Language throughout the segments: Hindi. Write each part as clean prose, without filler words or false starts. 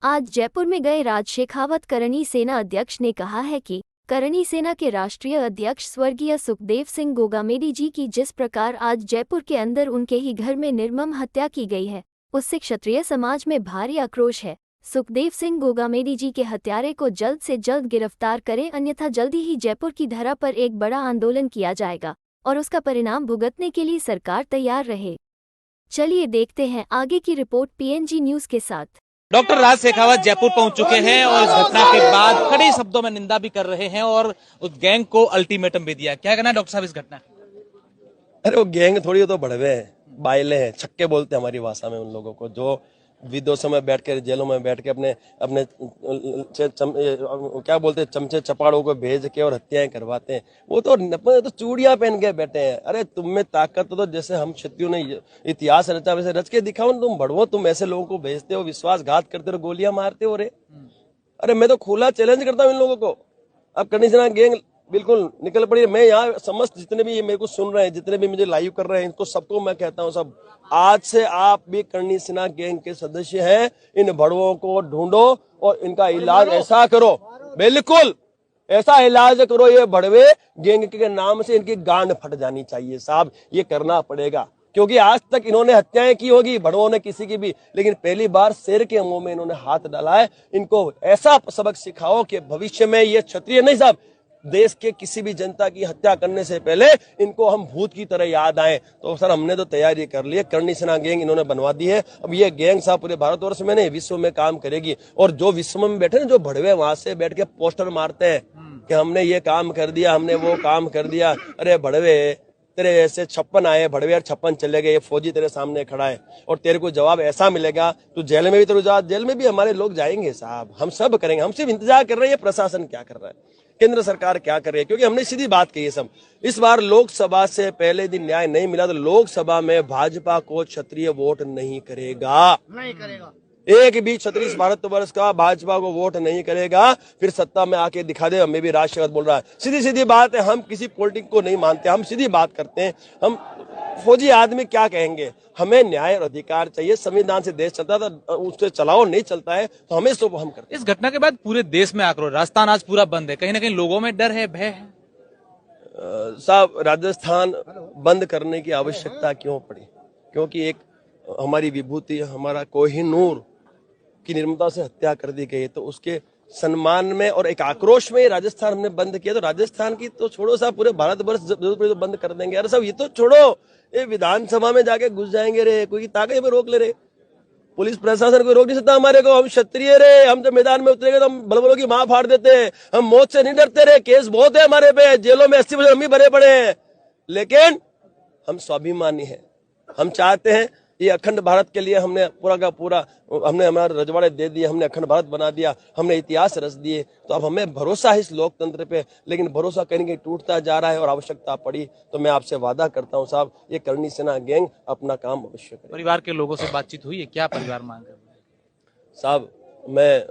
आज जयपुर में गए राज शेखावत करणी सेना अध्यक्ष ने कहा है कि करणी सेना के राष्ट्रीय अध्यक्ष स्वर्गीय सुखदेव सिंह गोगामेडी जी की जिस प्रकार आज जयपुर के अंदर उनके ही घर में निर्मम हत्या की गई है, उससे क्षत्रिय समाज में भारी आक्रोश है। सुखदेव सिंह गोगामेडी जी के हत्यारे को जल्द से जल्द गिरफ्तार करें, अन्यथा जल्दी ही जयपुर की धरा पर एक बड़ा आंदोलन किया जाएगा और उसका परिणाम भुगतने के लिए सरकार तैयार रहे। चलिए देखते हैं आगे की रिपोर्ट पीएनजी न्यूज़ के साथ। डॉक्टर राज शेखावत जयपुर पहुंच चुके हैं और इस घटना के बाद कड़े शब्दों में निंदा भी कर रहे हैं और उस गैंग को अल्टीमेटम भी दिया। क्या कहना है डॉक्टर साहब इस घटना? अरे वो गैंग थोड़ी, तो बढ़वे हैं, बाइले हैं, छक्के बोलते हैं हमारी भाषा में उन लोगों को, जो विदेशों में बैठ के, जेलों में बैठ के अपने क्या बोलते हैं, चमचे चपाड़ों को भेज के और हत्याएं करवाते हैं। वो तो चूड़ियां पहन के बैठे हैं। अरे तुम में ताकत तो जैसे हम क्षत्रियों ने इतिहास रचा वैसे रच के दिखाओ ना। तुम बढ़वो, तुम ऐसे लोगों को भेजते हो, विश्वासघात करते हो, गोलियां मारते हो। अरे मैं तो खुला चैलेंज करता हूँ इन लोगों को। अब करणी सेना गैंग बिल्कुल निकल पड़ी। मैं यहाँ समस्त जितने भी मेरे को सुन रहे हैं, जितने भी मुझे लाइव कर रहे हैं, इनको सबको मैं कहता हूँ, सब आज से आप भी करणी सेना गैंग के सदस्य हैं। इन भड़वों को ढूंढो और इनका इलाज ऐसा करो, बिल्कुल ऐसा इलाज करो, ये भड़वे गैंग के नाम से इनकी गांड फट जानी चाहिए साहब। ये करना पड़ेगा, क्योंकि आज तक इन्होंने हत्याएं की होगी भड़वों ने किसी की भी, लेकिन पहली बार शेर के मुंह में इन्होंने हाथ डाला है। इनको ऐसा सबक सिखाओ कि भविष्य में ये क्षत्रिय नहीं साहब, देश के किसी भी जनता की हत्या करने से पहले इनको हम भूत की तरह याद आए। तो सर हमने तो तैयारी कर ली है, करणी सेना गैंग इन्होंने बनवा दी है। अब ये गैंग साहब पूरे भारतवर्ष में नहीं, विश्व में काम करेगी। और जो विश्व में बैठे ना, जो भड़वे वहां से बैठ के पोस्टर मारते हैं कि हमने ये काम कर दिया, हमने वो काम कर दिया। अरे भड़वे, तेरे ऐसे 56 आए भड़वे और 56 चले गए। ये फौजी तेरे सामने खड़ा है और तेरे को जवाब ऐसा मिलेगा, तू जेल में भी तेरे जा, जेल में भी हमारे लोग जाएंगे साहब। हम सब करेंगे, हम सिर्फ इंतजार कर रहे हैं प्रशासन क्या कर रहा है, केंद्र सरकार क्या कर रही है। क्योंकि हमने सीधी बात कही है सब, इस बार लोकसभा से पहले दिन न्याय नहीं मिला तो लोकसभा में भाजपा को क्षत्रिय वोट नहीं करेगा। एक भी क्षत्रिय भारतवर्ष का भाजपा को वोट नहीं करेगा। फिर सत्ता में आके दिखा दे। मैं भी राज शेखावत बोल रहा है, सीधी सीधी बात है। हम किसी पॉलिटिक्स को नहीं मानते, हम सीधी बात करते हैं। हम फौजी आदमी क्या कहेंगे, हमें न्याय और अधिकार चाहिए। संविधान से देश चलता था, उससे चलाओ, नहीं चलता है तो हमें तो हम करते। इस घटना के बाद पूरे देश में आक्रोश, राजस्थान आज पूरा बंद है, कहीं ना कहीं लोगों में डर है, भय है। साहब राजस्थान बंद करने की आवश्यकता क्यों पड़ी? क्योंकि एक हमारी विभूति, हमारा कोहिनूर की निर्ममता से हत्या कर दी गई, तो उसके सम्मान में और एक आक्रोश में राजस्थान हमने बंद किया। तो राजस्थान की तो छोड़ो साहब, पूरे भारतवर्ष जरूरत पड़ी तो बंद कर देंगे। अरे साहब ये तो छोड़ो, ये विधानसभा में जाके घुस जाएंगे रे, कोई ताकत पे रोक ले रे, पुलिस प्रशासन को रोक नहीं सकता हमारे को। हम क्षत्रिय रे, हम जब मैदान में उतरेंगे तो हम बलबलों की मां फाड़ देते हैं। हम मौत से नहीं डरते रे, केस बहुत है हमारे पे, जेलों में 80% हम भी भरे पड़े हैं, लेकिन हम स्वाभिमानी हैं। हम चाहते हैं ये अखंड भारत के लिए हमने पूरा का पूरा, हमने हमारे रजवाड़े दे दिए, हमने अखंड भारत बना दिया, हमने इतिहास रच दिए। तो अब हमें भरोसा है इस लोकतंत्र पे, लेकिन भरोसा कहीं कहीं टूटता जा रहा है। और आवश्यकता पड़ी तो मैं आपसे वादा करता हूं साहब, ये करणी सेना गैंग अपना काम अवश्य करेगी। परिवार के लोगों से बातचीत हुई है, क्या परिवार मांग रहे हैं? साहब मैं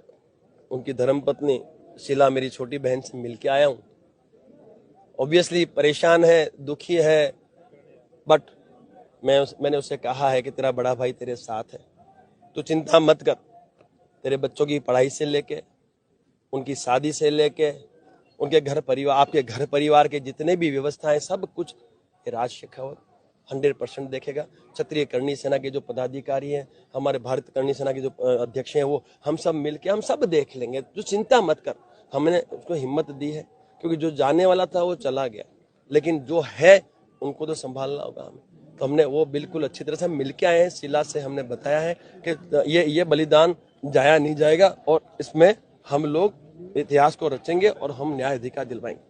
उनकी धर्मपत्नी शीला, मेरी छोटी बहन से मिल के आया हूँ। ऑब्वियसली परेशान है, दुखी है, बट मैंने उससे कहा है कि तेरा बड़ा भाई तेरे साथ है, तू चिंता मत कर। तेरे बच्चों की पढ़ाई से लेके, उनकी शादी से लेके, उनके घर परिवार, आपके घर परिवार के जितने भी व्यवस्थाएं, सब कुछ राज शेखावत 100% देखेगा। क्षत्रिय करणी सेना के जो पदाधिकारी हैं, हमारे भारत करणी सेना के जो अध्यक्ष हैं, वो हम सब मिलके हम सब देख लेंगे। जो चिंता मत कर, हमने उसको हिम्मत दी है। क्योंकि जो जाने वाला था वो चला गया, लेकिन जो है उनको तो संभालना होगा हमें। तो हमने वो बिल्कुल अच्छी तरह से मिलके आए हैं। शीला से हमने बताया है कि ये बलिदान जाया नहीं जाएगा और इसमें हम लोग इतिहास को रचेंगे और हम न्याय अधिकार दिलवाएंगे।